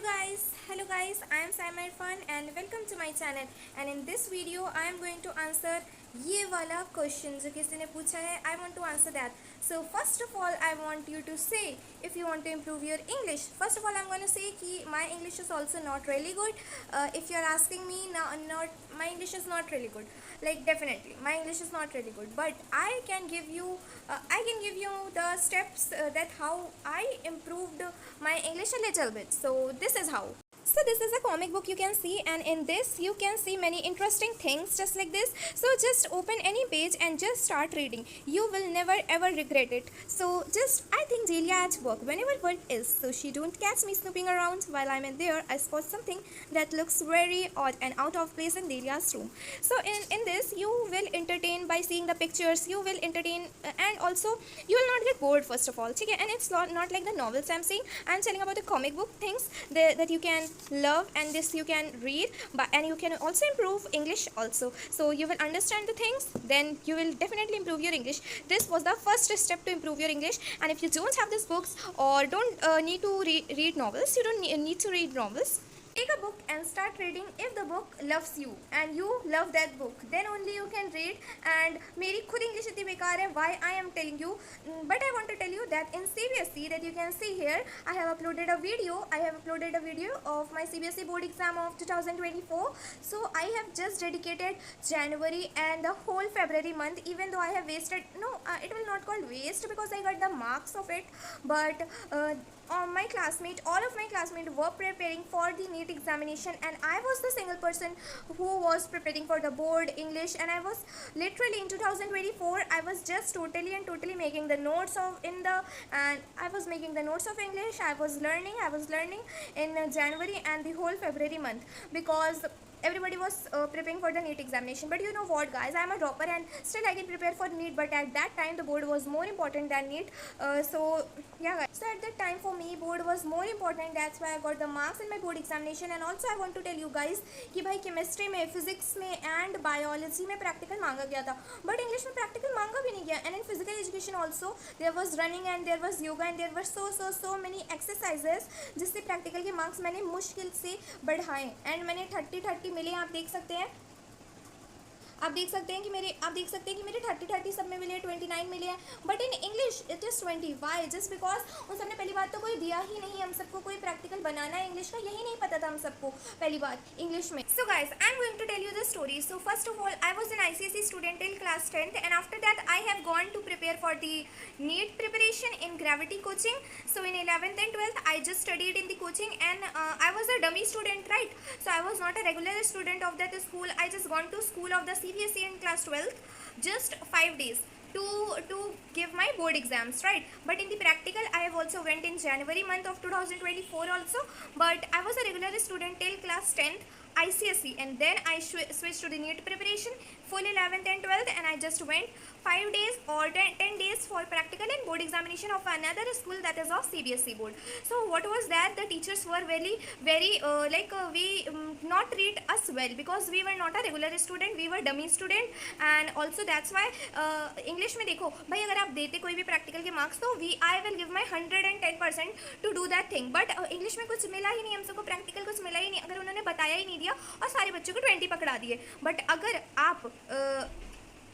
hello guys, I am Saima Irfan and welcome to my channel. And in this video I am going to answer ये वाला question जो किसी ने पूछा है. I want to answer that. So first of all I want you to say if you want to improve your English. First of all I'm going to say कि my English is also not really good. If you are asking me, not my English is not really good. Like definitely my English is not really good, but I can give you the steps that how I improved my English a little bit. So this is how. So this is a comic book you can see, and in this you can see many interesting things just like this. So just open any page and just start reading. You will never ever regret it. So just I think Delia at work whenever work is, so she don't catch me snooping around while I'm in there. I spot something that looks very odd and out of place in Delia's room. So in this you will entertain by seeing the pictures. You will entertain and also you will not get bored first of all. Okay? And it's not like the novels I'm saying. I'm telling about the comic book things that you can love, and this you can read, and you can also improve English also. So you will understand the things, then you will definitely improve your English. This was the first step to improve your English. And if you don't have these books or don't need to read novels, you don't need to read novels. Take a book and start reading. If the book loves you and you love that book, then only you can read. And मेरी खुद English इतनी बेकार है, why I am telling you, but I want to tell you that in CBSE, that you can see here, I have uploaded a video of my CBSE board exam of 2024. So I have just dedicated January and the whole February month, even though I have wasted, no, it will not call waste because I got the marks of it, but all of my classmates were preparing for the NEET examination, and I was the single person who was preparing for the board English. And I was literally in 2024, I was just totally making the notes of English. I was learning in January and the whole February month, because everybody was preparing for the NEET examination. But you know what guys, I am a dropper and still I can prepare for NEET, but at that time the board was more important than NEET. So yeah guys, so at that time for me board was more important. That's why I got the marks in my board examination. And also I want to tell you guys कि भाई chemistry में, physics में and biology में practical मांगा गया था, but English में practical मांगा भी नहीं गया. And in physical education also there was running and there was yoga and there were so many exercises जिससे practical के marks मैंने मुश्किल से बढ़ाए. And मैंने 30 मिले. आप देख सकते हैं कि मेरे 30 सब में मिले, 29 मिले हैं. But in English it is 20. Why? Just because उन सबने पहली बात तो कोई दिया ही नहीं. हम सबको कोई प्रैक्टिकल बनाना है इंग्लिश का, यही नहीं पता था हम सबको पहली बात इंग्लिश में. So guys I am going to tell you the story. So first of all I was an ICSE student till class 10th, and after that I have gone to prepare for the NEET preparation in gravity coaching. So in 11th and 12th I just studied in the coaching, and I was a dummy student, right? So I was not a regular student of that school. I just gone to school of the CBSE in class 12th just 5 days to give my board exams, right? But in the practical I have also went in January month of 2024 also. But I was a regular student till class 10th ICSE, and then I switched to the NEET preparation full 11th and 12th, and I just went 5 days or 10 days for practical and board examination of another school, that is of CBSE board. So what was that, the teachers were very we not treat us well, because we were not a regular student, we were dummy student. And also that's why English में देखो भाई, अगर आप देते कोई भी practical के marks तो I will give my 110% to do that thing. But English में कुछ मिला ही नहीं, हम सबको practical कुछ मिला ही नहीं, अगर उन्होंने बताया ही नहीं दिया और सारे बच्चों को 20 पकड़ा दिए. बट अगर आप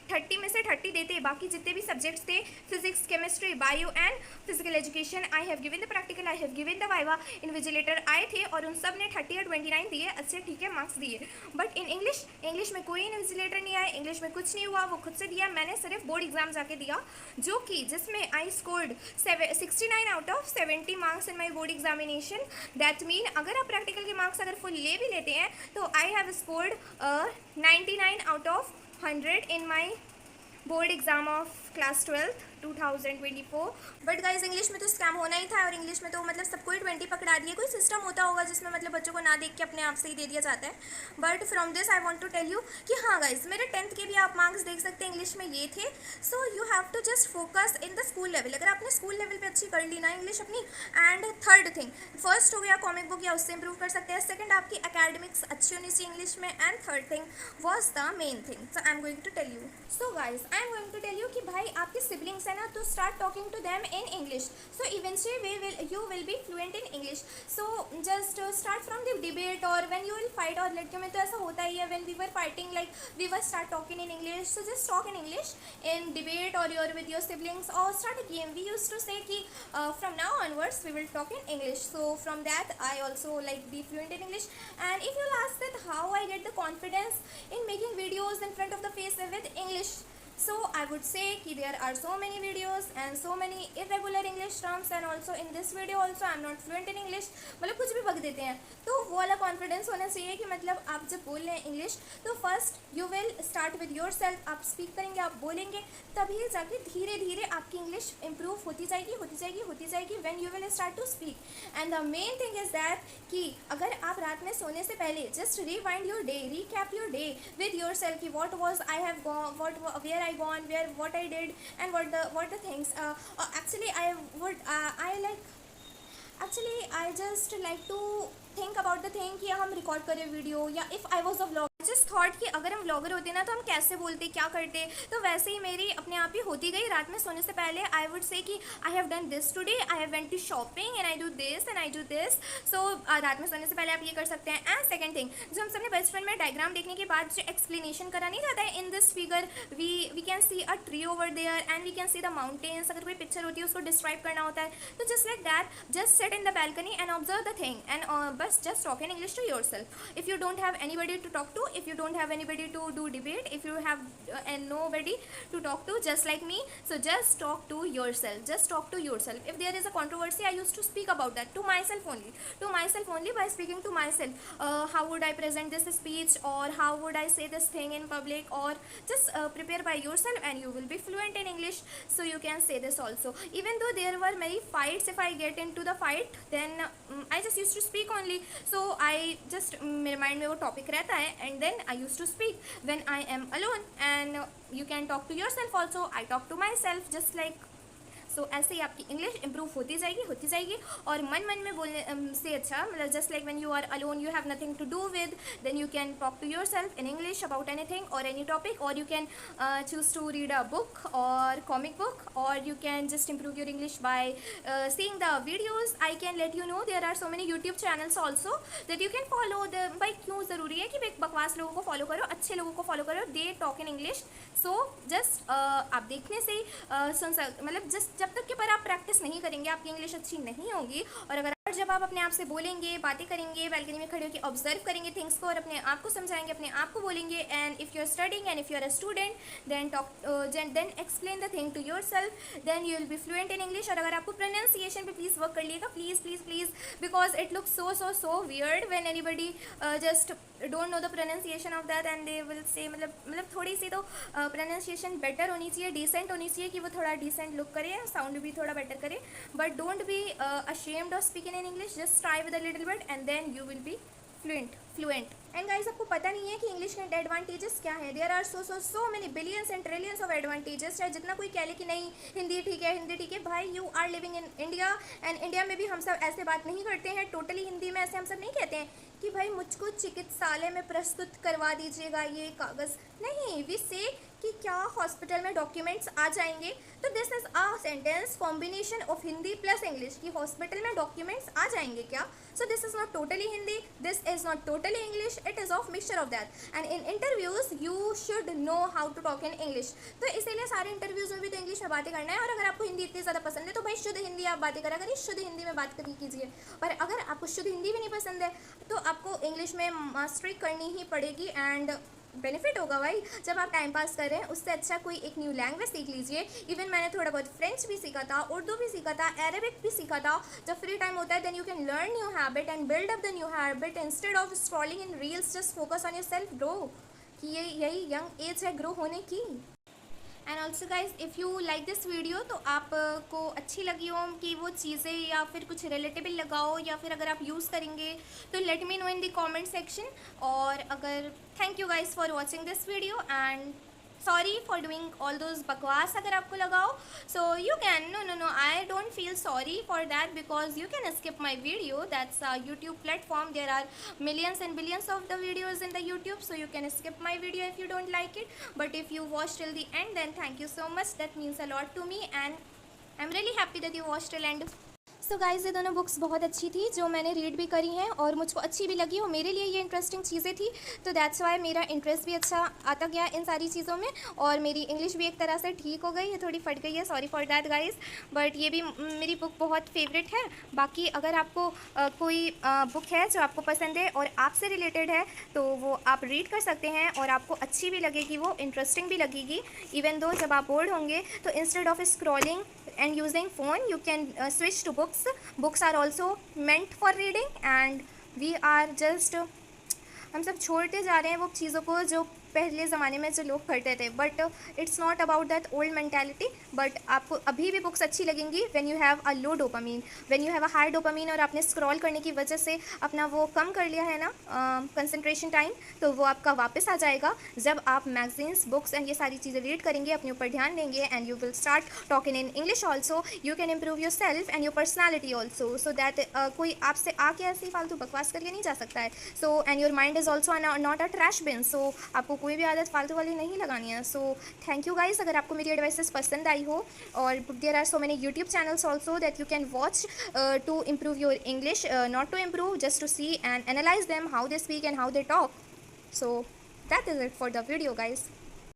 30 में से 30 देते, बाकी जितने भी सब्जेक्ट्स थे, physics, chemistry, bio and physical education, I have given the practical, I have given the viva, invigilator आए थे और उन सब ने 30 और 29 दिए. अच्छे ठीक है, मार्क्स दिए. बट इन इंग्लिश में कोई इन्विजिलेटर नहीं आया, इंग्लिश में कुछ नहीं हुआ, वो खुद से दिया. मैंने सिर्फ बोर्ड एग्जाम जाके दिया, जो कि जिसमें I scored 69 out of 70 marks in my board examination. That mean अगर आप प्रैक्टिकल के मार्क्स अगर फुल ले भी लेते हैं तो I have scored 99 out of 100 in my board exam of class 12th 2024. But guys English में तो स्कैम होना ही था, और इंग्लिश में तो मतलब सबको ही 20 पकड़ा दिए. कोई सिस्टम होता होगा जिसमें मतलब बच्चों को ना देख के अपने आप से ही दे दिया जाता है. But from this I want to tell you कि हाँ गाइज, मेरे 10th के भी आप मार्क्स देख सकते हैं इंग्लिश में ये थे. So you have to just focus in the school level. अगर आपने स्कूल लेवल पे अच्छी कर ली ना इंग्लिश अपनी. एंड थर्ड थिंग, फर्स्ट हो गया कॉमिक बुक, या उससे इंप्रूव कर सकते हैं. सेकंड आपकी एकेडमिक्स अच्छी होनी चाहिए इंग्लिश में. And third thing was the main thing. So I am going to tell you. So guys I am going to tell you कि भाई आपके सिबलिंग्स है ना, तो start talking to them in English, so eventually you will be fluent in English. So just start from the debate, और when you will fight, और लड़कियों में तो ऐसा होता ही है, when we were fighting like we were start talking in English, so just talk in English in debate or you're with your siblings, or start a game. We used to say ki from now onwards we will talk in English. So from that I also like be fluent in English. And if you'll ask that how I get the confidence in making videos in front of the face with English, so I would say ki there are so many videos and so many irregular English terms, and also in this video also I'm not fluent in English. मतलब कुछ भी बक देते हैं, तो वो वाला confidence होना चाहिए कि मतलब आप जब बोल रहे हैं इंग्लिश, तो first you will start with your self. आप स्पीक करेंगे, आप बोलेंगे, तभी जाके धीरे धीरे आपकी इंग्लिश इंप्रूव होती जाएगी, होती जाएगी, होती जाएगी, when you will start to speak. And the main thing is that कि अगर आप रात में सोने से पहले just rewind your day, recap your day with your self कि what was I have gone, what where I gone, where what I did, and what the things. Actually, I just like to think about the thing कि हम record करें video, या if I was a vlog, just thought कि अगर हम vlogger होते ना तो हम कैसे बोलते, क्या करते. तो वैसे ही मेरी अपने आप ही होती गई. रात में सोने से पहले आई वुड से कि I have done this today, I have went to shopping and I do this and I do this. So रात में सोने से पहले आप ये कर सकते हैं. एंड सेकंड थिंग, जो हम सबने बचपन में डायग्राम देखने के बाद जो एक्सप्लेनेशन करा नहीं जाता है, in this figure we can see a tree over there and we can see the mountains. अगर कोई पिक्चर होती है उसको डिस्क्राइब करना होता है, तो just like that, just sit in the balcony and observe the thing, and बस just talk in English to yourself. If you don't have anybody to talk to, if you don't have anybody to do debate, if you have and nobody to talk to, just like me, so just talk to yourself, just talk to yourself. If there is a controversy, I used to speak about that to myself only by speaking to myself. How would I present this speech, or how would I say this thing in public, or just prepare by yourself and you will be fluent in English. So you can say this also. Even though there were many fights, if I get into the fight, then I just used to speak only. So I just मेरे mind में वो topic रहता है, and then I used to speak when I am alone. And you can talk to yourself also. I talk to myself just like. सो ऐसे ही आपकी English improve होती जाएगी. और मन में बोलने से अच्छा, मतलब just like when you are alone, you have nothing to do with, then you can talk to yourself in English about anything और एनी टॉपिक, और you can choose to read a book और comic book, और you can just improve your English by seeing the videos. I can let you know there are so many YouTube channels also that you can follow. भाई क्यों ज़रूरी है कि बकवास लोगों को फॉलो करो, अच्छे लोगों को फॉलो करो, they talk in English. So just आप देखने से ही मतलब जस्ट जब तक कि पर आप प्रैक्टिस नहीं करेंगे आपकी इंग्लिश अच्छी नहीं होगी. और अगर जब आप अपने आप से बोलेंगे, बातें करेंगे, बैल्कनी में खड़े होकर ऑब्जर्व करेंगे थिंग्स को और अपने आप को समझाएंगे, अपने आप को बोलेंगे, and if you are studying and if you are a student, then explain the thing to your self, then you will be fluent in English. और अगर आपको प्रोनाउंसिएशन पे प्लीज़ वर्क कर लिएगा, please, because it looks so weird when anybody just don't know the pronunciation of that and they will say, मतलब थोड़ी सी तो pronunciation better होनी चाहिए, डिसेंट होनी चाहिए, कि वो थोड़ा डिसेंट लुक करे, साउंड भी थोड़ा बेटर करे. But don't be ashamed of speaking in English. Just try with a little bit and then you will be fluent. And guys आपको पता नहीं है कि इंग्लिश के एडवांटेजेस क्या है. There are so many billions and trillions of advantages. चाहे जितना कोई कह ले कि नहीं हिंदी ठीक है, भाई you are living in India, and India में भी हम सब ऐसे बात नहीं करते हैं टोटली हिंदी में. ऐसे हम सब नहीं कहते हैं कि भाई मुझको चिकित्सालय में प्रस्तुत करवा दीजिएगा ये कागज़. नहीं, वी से कि क्या हॉस्पिटल में डॉक्यूमेंट्स आ जाएंगे. तो this is a sentence combination of Hindi plus English, कि हॉस्पिटल में डॉक्यूमेंट्स आ जाएंगे क्या. So this is not totally Hindi, this is not totally English, it is of mixture of that. And in interviews you should know how to talk in English. तो इसीलिए सारे interviews में भी तो इंग्लिश में बातें करना है. और अगर आपको हिंदी इतनी ज़्यादा पसंद है तो भाई शुद्ध हिंदी आप बातें करा करिए, शुद्ध हिंदी में बात करिए कीजिए. और अगर आपको शुद्ध हिंदी भी नहीं पसंद है तो आपको इंग्लिश में मास्टरी करनी ही पड़ेगी. एंड बेनिफिट होगा भाई जब आप टाइम पास कर रहे हैं, उससे अच्छा कोई एक न्यू लैंग्वेज सीख लीजिए. इवन मैंने थोड़ा बहुत फ्रेंच भी सीखा था, उर्दू भी सीखा था, अरेबिक भी सीखा था. जब फ्री टाइम होता है then you can learn new habit and build up the new habit instead of scrolling in reels. Just focus on your self grow, कि यही यंग एज है ग्रो होने की. And also guys if you like this video, तो आपको अच्छी लगी हो कि वो चीज़ें या फिर कुछ रिलेटेबल लगाओ, या फिर अगर आप यूज़ करेंगे तो let me know in the comment section. और अगर thank you guys for watching this video and sorry for doing all those बकवास अगर आपको लगाओ. So you can, no I don't feel sorry for that because you can skip my video. That's YouTube platform. There are millions and billions of the videos in the YouTube, so you can skip my video if you don't like it. But if you watch till the end, then thank you so much. That means a lot to me and I'm really happy that you watched till end. So guys, ये दोनों books बहुत अच्छी थी जो मैंने read भी करी हैं और मुझको अच्छी भी लगी और मेरे लिए ये इंटरेस्टिंग चीज़ें थी. तो दैट्स वाई मेरा इंटरेस्ट भी अच्छा आता गया इन सारी चीज़ों में और मेरी इंग्लिश भी एक तरह से ठीक हो गई है. थोड़ी फट गई है, sorry for that guys, but ये भी मेरी बुक बहुत फेवरेट है. बाकी अगर आपको कोई बुक है जो आपको पसंद है और आपसे रिलेटेड है तो वो आप रीड कर सकते हैं और आपको अच्छी भी लगेगी, वो इंटरेस्टिंग भी लगेगी. इवन दो जब आप बोर्ड होंगे तो instead of scrolling and using phone you can switch to books are also meant for reading and we are just हम सब छोड़ते जा रहे हैं वो चीज़ों को जो पहले ज़माने में जो लोग करते थे. But it's not about that old mentality. But आपको अभी भी बुक्स अच्छी लगेंगी when you have a low dopamine. When you have a high dopamine और आपने स्क्रॉल करने की वजह से अपना वो कम कर लिया है ना कंसंट्रेशन टाइम, तो वो आपका वापस आ जाएगा जब आप मैगजीन्स, बुक्स एंड ये सारी चीज़ें रीड करेंगे, अपने ऊपर ध्यान देंगे and you will start talking in English also. You can improve your self and your personality also so that कोई आपसे आके ऐसी फालतू बकवास करके नहीं जा सकता है. So and your mind is also not a trash bin. So आपको कोई भी आदत फालतू वाली नहीं लगानी है. So thank you guys. अगर आपको मेरी एडवाइसेस पसंद आई हो, और there are so many YouTube channels also that you can watch to improve your English, not to improve, just to see and analyze them, how they speak and how they talk. So that is it for the video guys.